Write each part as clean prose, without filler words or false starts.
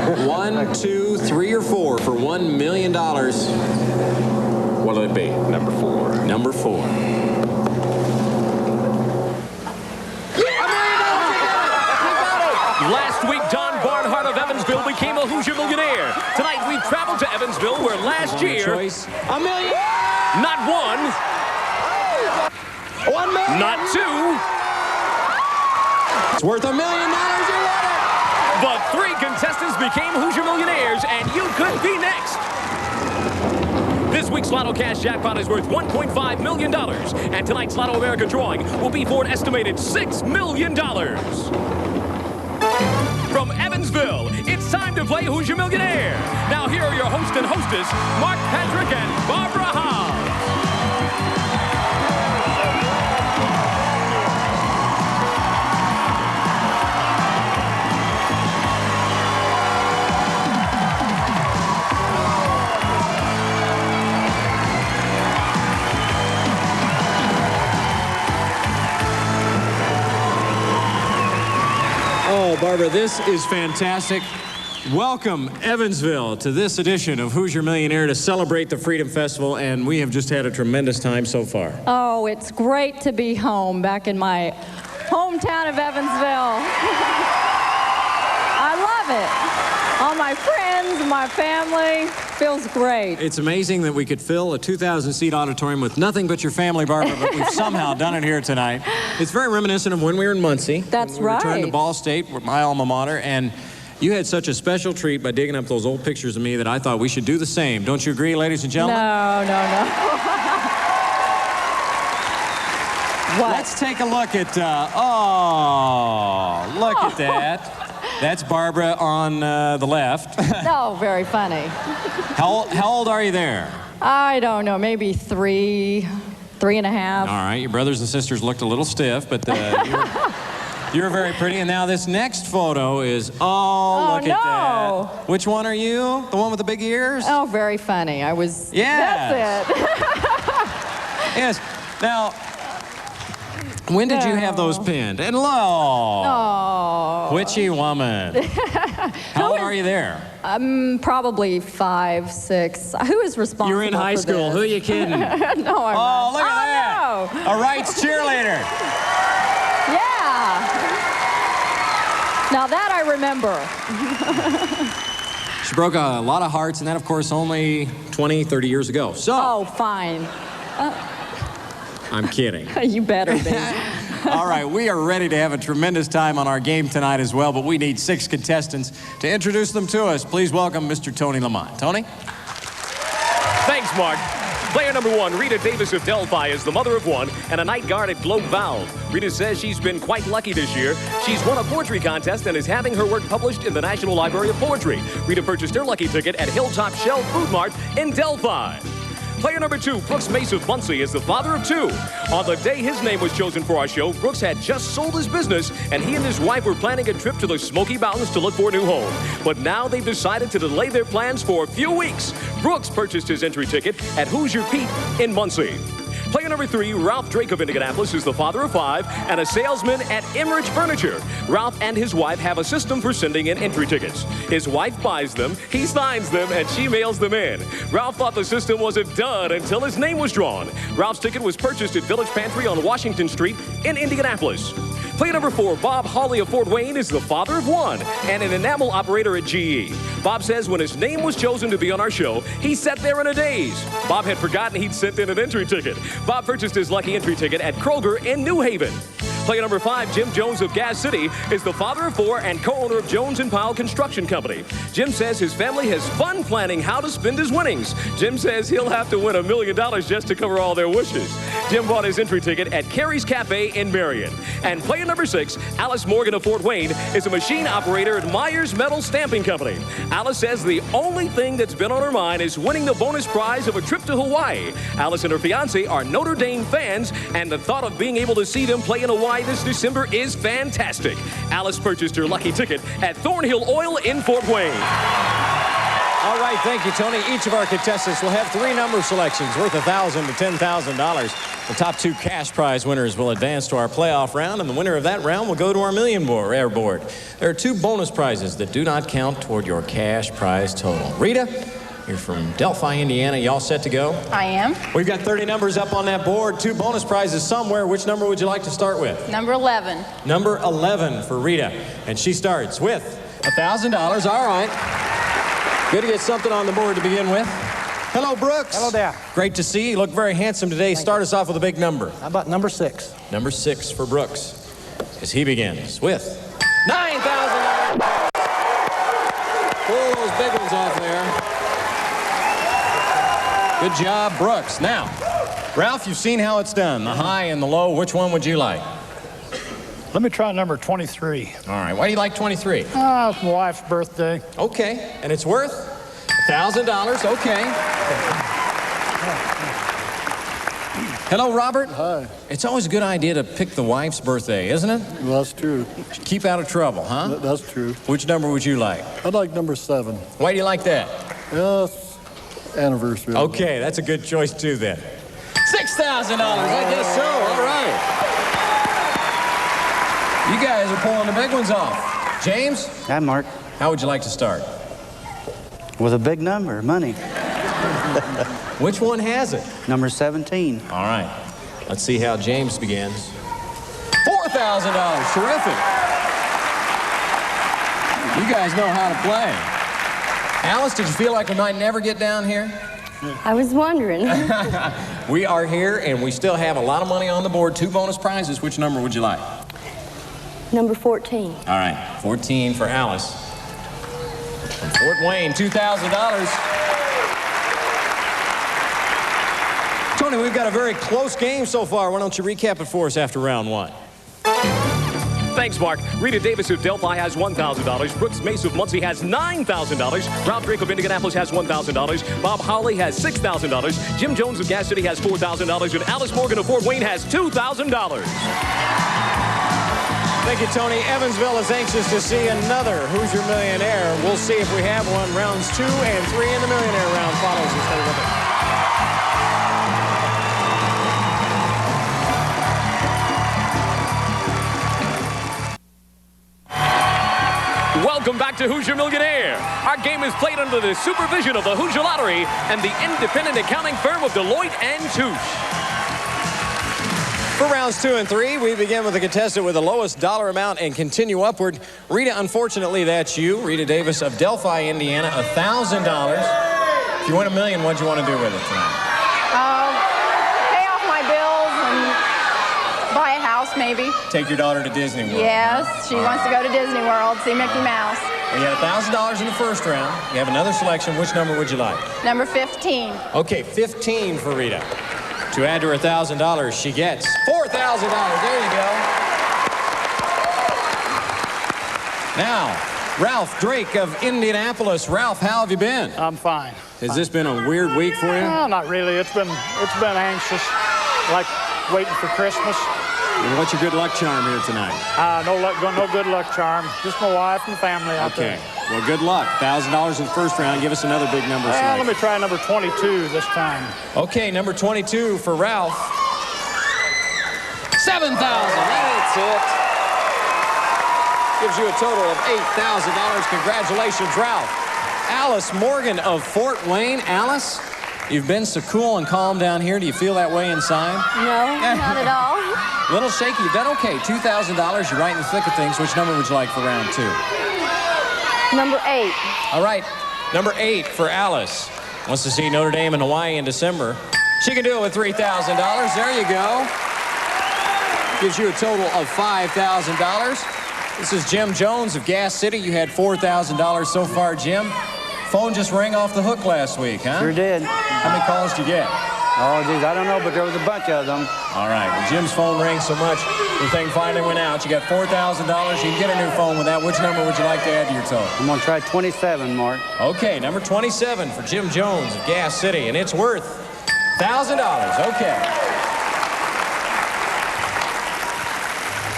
1, 2, 3, or 4 for $1 million. What'll it be? Number 4. Number 4. Last week, Don Barnhart of Evansville became a Hoosier millionaire. Tonight, we traveled to Evansville, where last year... $1 million! Not 1. $1 million! Not 2. It's worth $1 million, you won it! But 3 contestants became Hoosier millionaires, and you could be next. This week's Lotto Cash Jackpot is worth $1.5 million, and tonight's Lotto America drawing will be for an estimated $6 million. From Evansville, it's time to play Who's Your Millionaire? Now here are your host and hostess, Mark Patrick and Barbara Howe. Oh, Barbara, this is fantastic. Welcome, Evansville, to this edition of Who's Your Millionaire to celebrate the Freedom Festival, and we have just had a tremendous time so far. Oh, it's great to be home, back in my hometown of Evansville. I love it. All my friends, my family, feels great. It's amazing that we could fill a 2,000-seat auditorium with nothing but your family, Barbara, but we've somehow done it here tonight. It's very reminiscent of when we were in Muncie. That's right. We returned to Ball State, my alma mater, and you had such a special treat by digging up those old pictures of me that I thought we should do the same. Don't you agree, ladies and gentlemen? No. What? Let's take a look at, oh, look at that. That's Barbara on the left. No, very funny. How old are you there? I don't know, maybe 3 and a half. All right, your brothers and sisters looked a little stiff, but you're very pretty. And now this next photo is, look at that. Which one are you? The one with the big ears? Oh, very funny. I was, yes. That's it. Yes. Now, when did you have those pinned? And Oh. witchy woman. How old are you there? Probably 5, 6. Who is responsible? You're in high school. Who are you kidding? No, I'm not. Oh, look at that. No. A rights cheerleader. Yeah. Now that I remember. She broke a lot of hearts, and that, of course, only 20, 30 years ago. So. Oh, fine. I'm kidding. You better be. All right, we are ready to have a tremendous time on our game tonight as well, but we need 6 contestants to introduce them to us. Please welcome Mr. Tony Lamont. Tony? Thanks, Mark. Player number 1, Rita Davis of Delphi, is the mother of 1 and a night guard at Globe Valve. Rita says she's been quite lucky this year. She's won a poetry contest and is having her work published in the National Library of Poetry. Rita purchased her lucky ticket at Hilltop Shell Food Mart in Delphi. Player number 2, Brooks Mace of Muncie, is the father of 2. On the day his name was chosen for our show, Brooks had just sold his business, and he and his wife were planning a trip to the Smoky Mountains to look for a new home. But now they've decided to delay their plans for a few weeks. Brooks purchased his entry ticket at Hoosier Pete in Muncie. Player number 3, Ralph Drake of Indianapolis, is the father of 5 and a salesman at Emmerich Furniture. Ralph and his wife have a system for sending in entry tickets. His wife buys them, he signs them, and she mails them in. Ralph thought the system was a dud until his name was drawn. Ralph's ticket was purchased at Village Pantry on Washington Street in Indianapolis. Player number 4, Bob Hawley of Fort Wayne, is the father of 1 and an enamel operator at GE. Bob says when his name was chosen to be on our show, he sat there in a daze. Bob had forgotten he'd sent in an entry ticket. Bob purchased his lucky entry ticket at Kroger in New Haven. Player number 5, Jim Jones of Gas City, is the father of 4 and co-owner of Jones & Powell Construction Company. Jim says his family has fun planning how to spend his winnings. Jim says he'll have to win $1 million just to cover all their wishes. Jim bought his entry ticket at Carrie's Cafe in Marion. And player number 6, Alice Morgan of Fort Wayne, is a machine operator at Myers Metal Stamping Company. Alice says the only thing that's been on her mind is winning the bonus prize of a trip to Hawaii. Alice and her fiancé are Notre Dame fans, and the thought of being able to see them play in Hawaii this December is fantastic. Alice purchased her lucky ticket at Thornhill Oil in Fort Wayne. All right, thank you, Tony. Each of our contestants will have 3 number selections worth $1,000 to $10,000. The top 2 cash prize winners will advance to our playoff round, and the winner of that round will go to our Millionaire board. There are 2 bonus prizes that do not count toward your cash prize total. Rita, you're from Delphi, Indiana. Y'all set to go? I am. We've got 30 numbers up on that board, 2 bonus prizes somewhere. Which number would you like to start with? Number 11. Number 11 for Rita, and she starts with $1,000. All right. Good to get something on the board to begin with. Hello, Brooks. Hello there. Great to see you. You look very handsome today. Start us off with a big number. How about number 6? Number 6 for Brooks, as he begins with $9,000. Pull those big ones off there. Good job, Brooks. Now, Ralph, you've seen how it's done. The high and the low. Which one would you like? Let me try number 23. All right. Why do you like 23? It's my wife's birthday. Okay. And it's worth $1,000. Okay. Hello, Robert. Hi. It's always a good idea to pick the wife's birthday, isn't it? Well, that's true. Keep out of trouble, huh? That's true. Which number would you like? I'd like number 7. Why do you like that? Yes, anniversary. Okay, that's a good choice, too, then. $6,000, I guess so. All right. You guys are pulling the big ones off. James? Hi, Mark. How would you like to start? With a big number, money. Which one has it? Number 17. All right. Let's see how James begins. $4,000. Terrific. You guys know how to play. Alice, did you feel like we might never get down here? I was wondering. We are here, and we still have a lot of money on the board. 2 bonus prizes. Which number would you like? Number 14. All right. 14 for Alice. From Fort Wayne, $2,000. Tony, we've got a very close game so far. Why don't you recap it for us after round 1? Thanks, Mark. Rita Davis of Delphi has $1,000. Brooks Mace of Muncie has $9,000. Ralph Drake of Indianapolis has $1,000. Bob Howley has $6,000. Jim Jones of Gas City has $4,000. And Alice Morgan of Fort Wayne has $2,000. Thank you, Tony. Evansville is anxious to see another Hoosier Millionaire. We'll see if we have one. Rounds 2 and 3 in the Millionaire round follows. Stay with us. Welcome back to Hoosier Millionaire. Our game is played under the supervision of the Hoosier Lottery and the independent accounting firm of Deloitte & Touche. For rounds 2 and 3, we begin with the contestant with the lowest dollar amount and continue upward. Rita, unfortunately, that's you. Rita Davis of Delphi, Indiana, $1,000. If you win $1 million, what do you want to do with it tonight? Pay off my bills and buy a house, maybe. Take your daughter to Disney World. Yes, she wants to go to Disney World, see Mickey Mouse. Well, you had $1,000 in the first round. You have another selection. Which number would you like? Number 15. Okay, 15 for Rita. To add to her $1,000, she gets $4,000. There you go. Now, Ralph Drake of Indianapolis. Ralph, how have you been? I'm fine. Has this been a weird week for you? No, not really. It's been anxious, like waiting for Christmas. And what's your good luck charm here tonight? No good luck charm. Just my wife and family out there. Okay. Well, good luck. $1,000 in the first round. Give us another big number. Well, let me try number 22 this time. Okay, number 22 for Ralph. $7,000. That's it. Gives you a total of $8,000. Congratulations, Ralph. Alice Morgan of Fort Wayne. Alice, you've been so cool and calm down here. Do you feel that way inside? No, not at all. A little shaky. You've done okay. $2,000. You're right in the thick of things. Which number would you like for round 2? Number 8. All right, number 8 for Alice. Wants to see Notre Dame in Hawaii in December. She can do it with $3,000. There you go. Gives you a total of $5,000. This is Jim Jones of Gas City. You had $4,000 so far, Jim. Phone just rang off the hook last week, huh? Sure did. How many calls did you get? Oh, geez, I don't know, but there was a bunch of them. All right, well, Jim's phone rang so much, the thing finally went out. You got $4,000. You can get a new phone with that. Which number would you like to add to your total? I'm going to try 27, Mark. Okay, number 27 for Jim Jones of Gas City, and it's worth $1,000. Okay.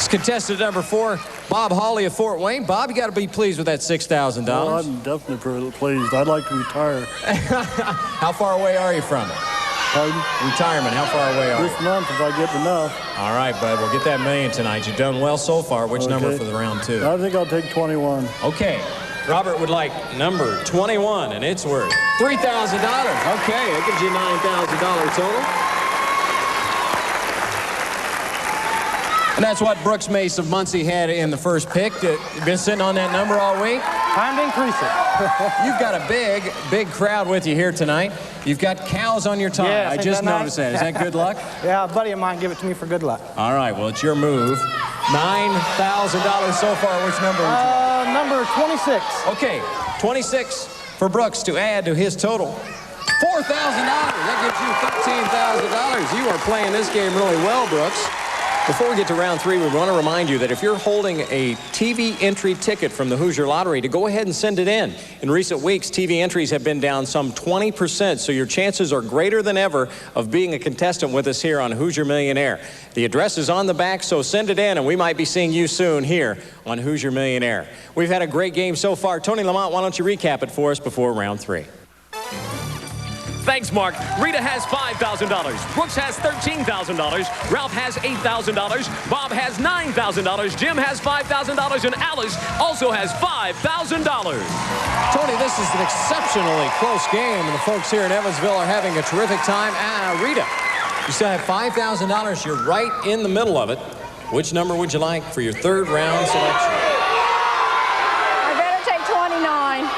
It's contestant number 4, Bob Hawley of Fort Wayne. Bob, you got to be pleased with that $6,000. Well, I'm definitely pleased. I'd like to retire. How far away are you from it? Pardon? Retirement, how far away are you? This month, if I get enough. All right, bud, we'll get that million tonight. You've done well so far. Which number for the round 2? I think I'll take 21. Okay. Robert would like number 21, and it's worth $3,000. Okay, that gives you $9,000 total. And that's what Brooks Mace of Muncie had in the first pick. You've been sitting on that number all week. Time to increase it. You've got a big crowd with you here tonight. You've got cows on your tie. Yes, I just noticed that. Is that good luck? Yeah, a buddy of mine gave it to me for good luck. All right, well, it's your move. $9,000 so far. Which number would you like? Number 26. Okay, 26 for Brooks to add to his total. $4,000. That gives you $13,000. You are playing this game really well, Brooks. Before we get to round 3, we want to remind you that if you're holding a TV entry ticket from the Hoosier Lottery, to go ahead and send it in. In recent weeks, TV entries have been down some 20%, so your chances are greater than ever of being a contestant with us here on Hoosier Millionaire. The address is on the back, so send it in, and we might be seeing you soon here on Hoosier Millionaire. We've had a great game so far. Tony Lamont, why don't you recap it for us before round 3? Thanks, Mark. Rita has $5,000. Brooks has $13,000. Ralph has $8,000. Bob has $9,000. Jim has $5,000. And Alice also has $5,000. Tony, this is an exceptionally close game, and the folks here in Evansville are having a terrific time. Rita, you still have $5,000. You're right in the middle of it. Which number would you like for your third round selection?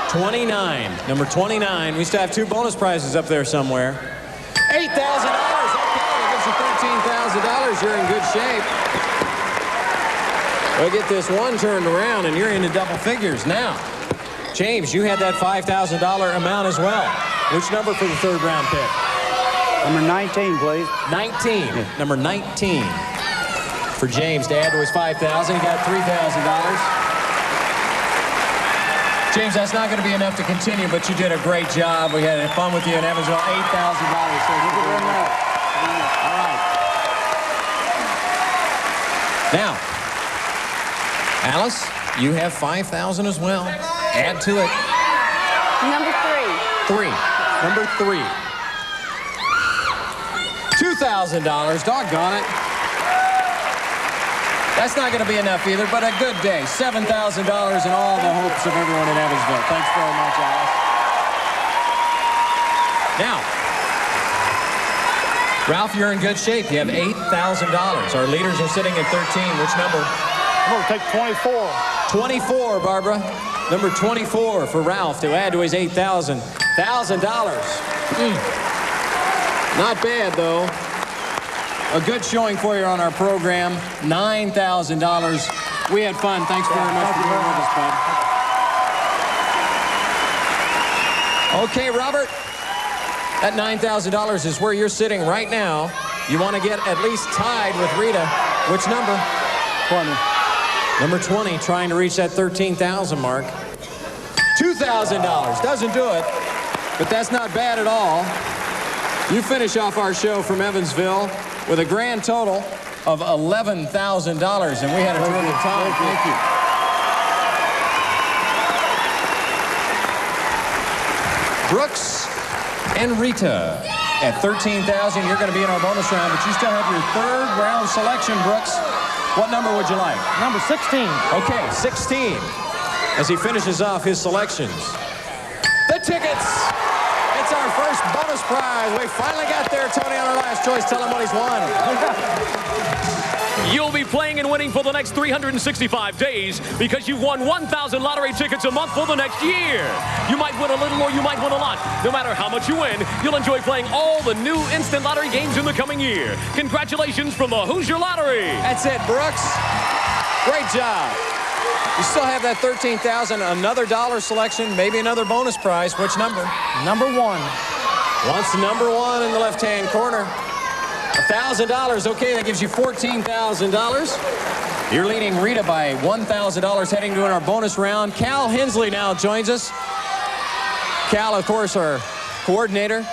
29. Number 29. We still have 2 bonus prizes up there somewhere. $8,000. Okay, that gives you $13,000. You're in good shape. We'll get this one turned around, and you're into double figures now. James, you had that $5,000 amount as well. Which number for the third round pick? Number 19, please. 19. Number 19 for James to add to his $5,000. He got $3,000. James, that's not going to be enough to continue, but you did a great job. We had fun with you in Evansville. $8,000. So you can win that. All right. Now, Alice, you have $5,000 as well. Add to it. Number 3. Number 3. $2,000. Doggone it. That's not going to be enough either, but a good day. $7,000 in all the hopes of everyone in Evansville. Thanks very much, Alice. Now, Ralph, you're in good shape. You have $8,000. Our leaders are sitting at 13. Which number? I'm going to take 24. 24, Barbara. Number 24 for Ralph to add to his $8,000. Not bad, though. A good showing for you on our program. $9,000. We had fun. Thanks very much for being with us, bud. Okay, Robert. That $9,000 is where you're sitting right now. You want to get at least tied with Rita. Which number? 20. Number 20, trying to reach that $13,000 mark. $2,000. Doesn't do it, but that's not bad at all. You finish off our show from Evansville with a grand total of $11,000, and we had a terrific time. Thank you. Brooks and Rita at $13,000. You're going to be in our bonus round, but you still have your third round selection, Brooks. What number would you like? Number 16. Okay, 16. As he finishes off his selections. The tickets. It's our first bonus prize. We finally got there, Tony, on our last choice. Tell him what he's won. You'll be playing and winning for the next 365 days because you've won 1,000 lottery tickets a month for the next year. You might win a little or you might win a lot. No matter how much you win, you'll enjoy playing all the new instant lottery games in the coming year. Congratulations from the Hoosier Lottery. That's it, Brooks. Great job. You still have that $13,000, another dollar selection, maybe another bonus prize. Which number? Number 1. Wants number 1 in the left-hand corner. $1,000. Okay, that gives you $14,000. You're leading Rita by $1,000 heading to our bonus round. Cal Hensley now joins us. Cal, of course, our coordinator.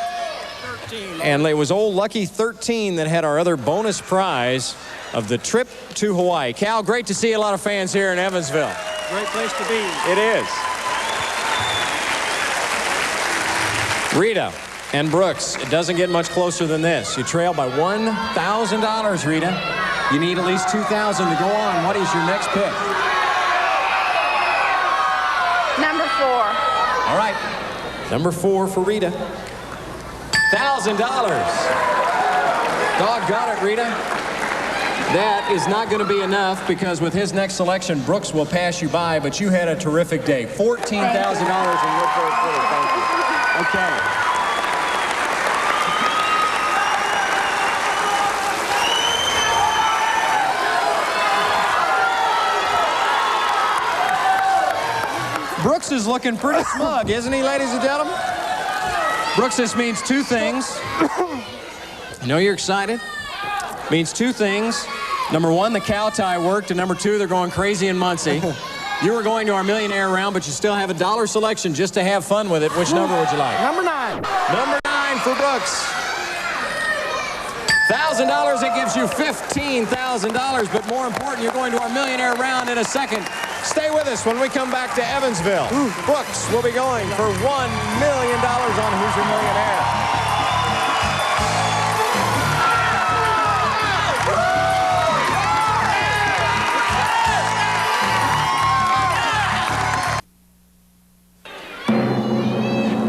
And it was old Lucky 13 that had our other bonus prize of the trip to Hawaii. Cal, great to see a lot of fans here in Evansville. Great place to be. It is. Rita and Brooks, it doesn't get much closer than this. You trail by $1,000, Rita. You need at least $2,000 to go on. What is your next pick? Number 4. All right. Number 4 for Rita. $1,000. Doggone it, Rita. That is not going to be enough because with his next selection, Brooks will pass you by, but you had a terrific day. $14,000 in your first bid. Thank you. Okay. Brooks is looking pretty smug, isn't he, ladies and gentlemen? Brooks, this means two things. I know you're excited. Means two things. Number one, the cow tie worked, and number two, they're going crazy in Muncie. You were going to our Millionaire round, but you still have a dollar selection just to have fun with it. Which number would you like? Number 9. Number 9 for Brooks. $1,000, it gives you $15,000, but more important, you're going to our Millionaire round in a second. Stay with us when we come back to Evansville. Brooks will be going for $1 million on Hoosier Millionaire.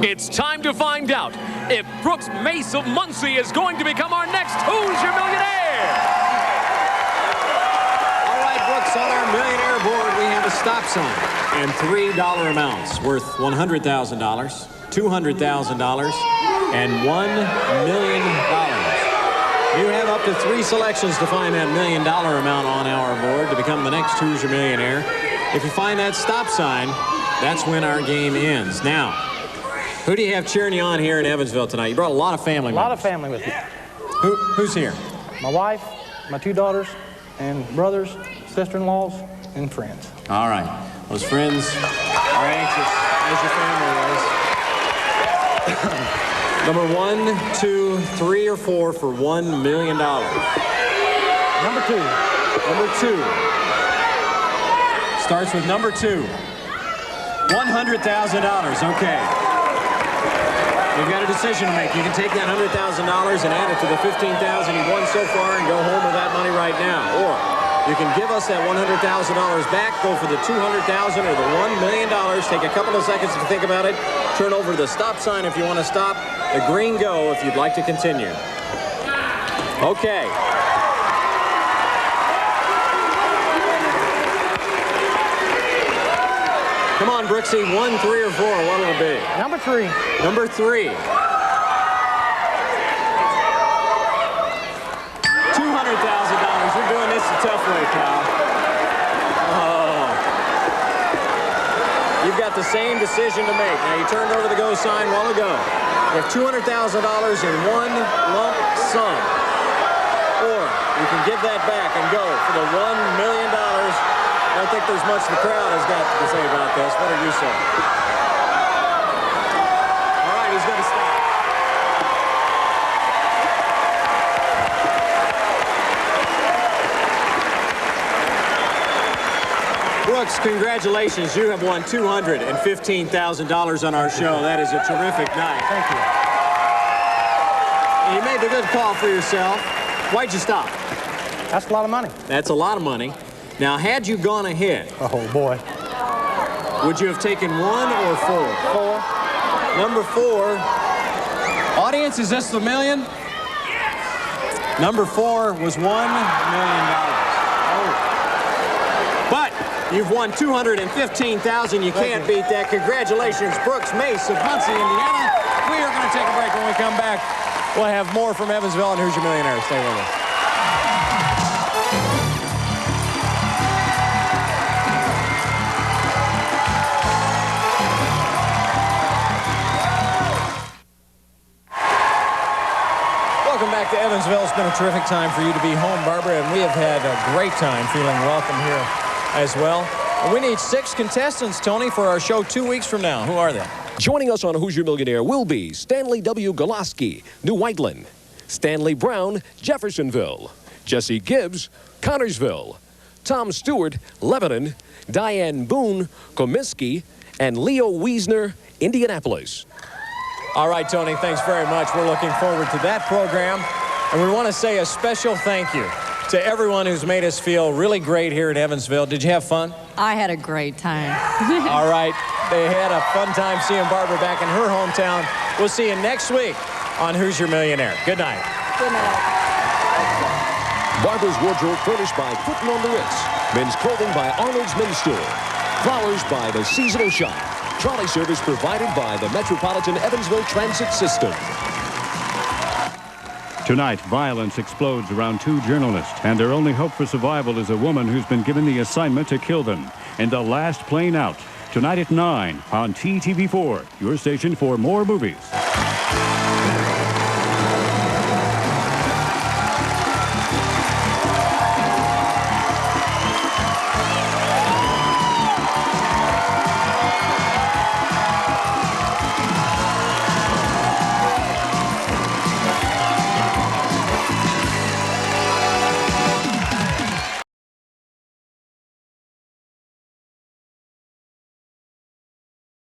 It's time to find out if Brooks Mace of Muncie is going to become our next Hoosier Millionaire. All right, Brooks, on our Millionaire board, we have a stop sign and $3 amounts worth $100,000, $200,000, and $1 million. You have up to 3 selections to find that $1 million amount on our board to become the next Hoosier Millionaire. If you find that stop sign, that's when our game ends. Now, who do you have cheering you on here in Evansville tonight? You brought a lot of family members. A lot of family with me. Who's here? My wife, my 2 daughters, and brothers, sister-in-laws, and friends. All right. Those friends are anxious, as your family is. Number 1, 2, 3, or 4 for $1 million. Number 2. Number 2. Starts with number 2. $100,000. Okay. You've got a decision to make. You can take that $100,000 and add it to the $15,000 you've won so far and go home with that money right now. Or you can give us that $100,000 back, go for the $200,000 or the $1 million. Take a couple of seconds to think about it. Turn over the stop sign if you want to stop. The green go if you'd like to continue. Okay. Come on, Brooksy. 1, 3, or 4. What'll it be? Number 3. Number 3. $200,000. You're doing this the tough way, pal. Oh. You've got the same decision to make. Now, you turned over the go sign a while ago. You have $200,000 in one lump sum. Or you can give that back and go for the $1 million. I don't think there's much the crowd has got to say about this. What do you say? All right, he's going to stop. Brooks, congratulations. You have won $215,000 on our show. That is a terrific night. Thank you. And you made the good call for yourself. Why'd you stop? That's a lot of money. That's a lot of money. Now, had you gone ahead, Oh, boy. would you have taken 1 or 4? 4. Number 4. Audience, is this the million? Number 4 was $1 million. Oh. But you've won $215,000. You can't beat that. Congratulations, Brooks Mace of Muncie, Indiana. We are going to take a break. When we come back, we'll have more from Evansville and Who's Your Millionaire. Stay with us. Welcome back to Evansville. It's been a terrific time for you to be home, Barbara, and we have had a great time feeling welcome here as well. And we need 6 contestants, Tony, for our show 2 weeks from now. Who are they? Joining us on Hoosier Millionaire will be Stanley W. Golaski, New Whiteland, Stanley Brown, Jeffersonville, Jesse Gibbs, Connorsville, Tom Stewart, Lebanon, Diane Boone, Comiskey, and Leo Wiesner, Indianapolis. All right, Tony, thanks very much. We're looking forward to that program. And we want to say a special thank you to everyone who's made us feel really great here at Evansville. Did you have fun? I had a great time. All right. They had a fun time seeing Barbara back in her hometown. We'll see you next week on Hoosier Millionaire. Good night. Good night. Barbara's wardrobe furnished by Footin' on the Ritz. Men's clothing by Arnold's Men's Store. Flowers by the Seasonal Shop. Trolley service provided by the Metropolitan Evansville Transit System. Tonight, violence explodes around two journalists, and their only hope for survival is a woman who's been given the assignment to kill them. In The Last Plane Out, tonight at 9 on TTV4, your station for more movies.